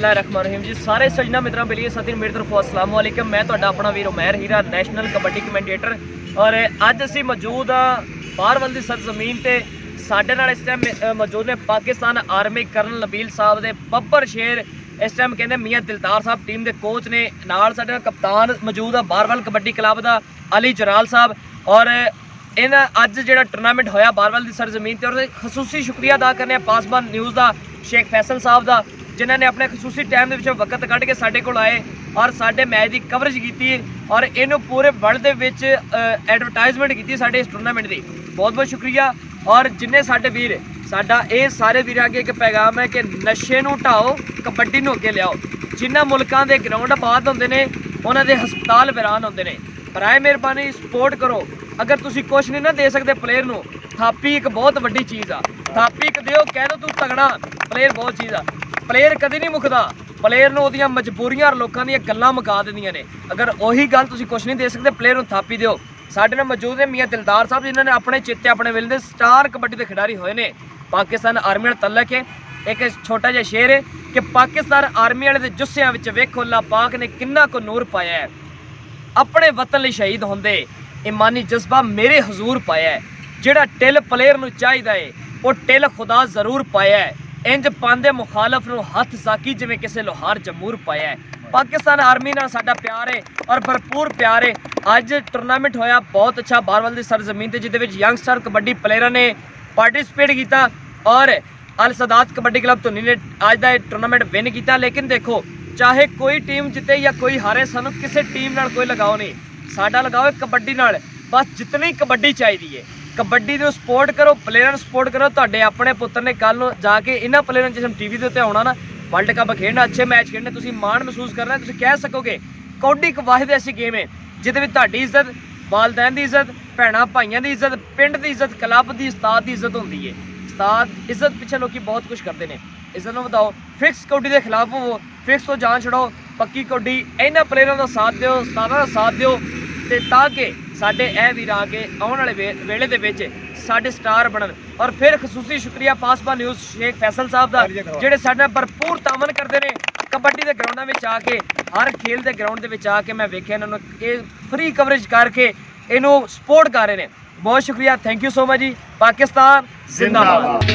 बिस्मिल्लाहिर्रहमानिर्रहीम जी। सारे सजना मित्रों के लिए सती मेरी तरफ अस्सलाम वालेकुम। मैं तुहाडा अपना वीर उमैर हीरा, नैशनल कबड्डी कमेंटेटर। और अज असी मौजूद हाँ बारवल की सरजमीन से। साडे नाल इस टाइम मौजूद ने पाकिस्तान आर्मी कर्नल नबील साहब के बब्बर शेर, इस टाइम कहते मियाँ दिलदार साहब टीम के कोच ने। नाल साडे कप्तान मौजूद है बारवल कबड्डी क्लब का अली जराल साहब। और इन अज जो टूर्नामेंट होया बारवल की सरजमीन पर, और खसूसी शुक्रिया अदा करने पासबान न्यूज़ का शेख फैसल साहब का, जिन्होंने अपने खसूसी टाइम के वक्त कढ़ के साढ़े को आए और साढ़े मैच की कवरेज की और इनू पूरे वर्ल्ड के एडवरटाइजमेंट की साढ़े इस टूर्नामेंट की। बहुत बहुत शुक्रिया। और जिन्हें साढ़े वीर साडा ये सारे वीर अगे एक पैगाम है कि नशे नूं ढाओ, कबड्डी नूं अगे लियाओ। जिन्होंने मुल्कों के ग्राउंड आबाद होंदे ने उन्होंने हस्पताल वीरान होंदे ने। बराए मेहरबानी सपोर्ट करो। अगर तुसी कुछ नहीं ना दे सकते प्लेयर नूं, थापी एक बहुत वड्डी चीज़ आ। थापी एक दिओ, कह दो तू तगड़ा, प्लेयर बहुत चीज़ आ। प्लेयर कभी नहीं मुकदा, प्लेयर नूं ओहदियां मजबूरियां और लोगों दी गल्लां मुका दिंदियां ने। अगर वही गल तुसी कुछ नहीं दे सकते प्लेयर नूं थापी दिओ। साडे नाल मौजूद है मियाँ दिलदार साहब, जिन्होंने अपने चित्ते अपने वेले दे स्टार कबड्डी के खिडारी होए ने। पाकिस्तान आर्मी नाल तल्लक है। एक छोटा जिहा शेर है कि पाकिस्तान आर्मी वाले दे जुस्सियां विच वेखो अल्लाह पाक ने किन्ना को नूर पाया है। अपने वतन लई शहीद होंदे ईमानी जज्बा मेरे हजूर पाया है। जिहड़ा टिल प्लेयर नूं चाहीदा है वो टिल खुदा जरूर पाया है। इंज पांदे मुखालफ नूं हथ साकी जिवें किसी लोहार जमूर पाया है। पाकिस्तान आर्मी नाल साडा प्यार है और भरपूर प्यार है। अज टूर्नामेंट होया बहुत अच्छा बारवल की सरजमीन से, जिहदे विच यंगस्टर कबड्डी प्लेयरां ने पार्टिसिपेट किया और अल सदात कबड्डी क्लब धुनी ने अज का टूर्नामेंट विन किया। लेकिन देखो, चाहे कोई टीम जिते या कोई हारे, सानू किसी टीम नाल कोई लगाओ नहीं। साडा लगाओ कबड्डी नाल। बस जितनी कबड्डी चाहिए है, कबड्डी को सपोर्ट करो, प्लेयर सपोर्ट करो। तुहाडे अपने पुत्र ने कल नूं जाके इन्हां प्लेयरां जिस टी वी के उत्ते आउणा ना, वर्ल्ड कप खेलना, अच्छे मैच खेलने, तुसीं माण महसूस करना। तुसीं कह सकोगे कबड्डी एक वाहिद ऐसी गेम है जिहदे विच तुहाडी इज्जत, वालदैन की इज्जत, भैणां भाइयों की इज्जत, पिंड की इज्जत, क्लब की, उस्ताद की इज्जत होंदी है। उस्ताद इज्जत पिछे लोग बहुत कुछ करते हैं। इज्जत नूं बताओ, फिक्स कबड्डी के खिलाफ होवो, फिक्स तो जान छड़ो, पक्की कबड्डी। इन्हां प्लेयरां का साथ दिओ, उस्तादां का साथ दिओ, ते ताकि साडे ए वीर आके आने वाले वेले दे विच साडे स्टार बनन। और फिर खसूसी शुक्रिया पासबान न्यूज़ शेख फैसल साहब का, जिहड़े साडे भरपूर तामन करते हैं कबड्डी के ग्राउंडों में आके। हर खेल के ग्राउंड के आके मैं वेख्या इन्होंने फ्री कवरेज करके इनू सपोर्ट कर रहे हैं। बहुत शुक्रिया, थैंक यू सो मच जी। पाकिस्तान जिंदाबाद।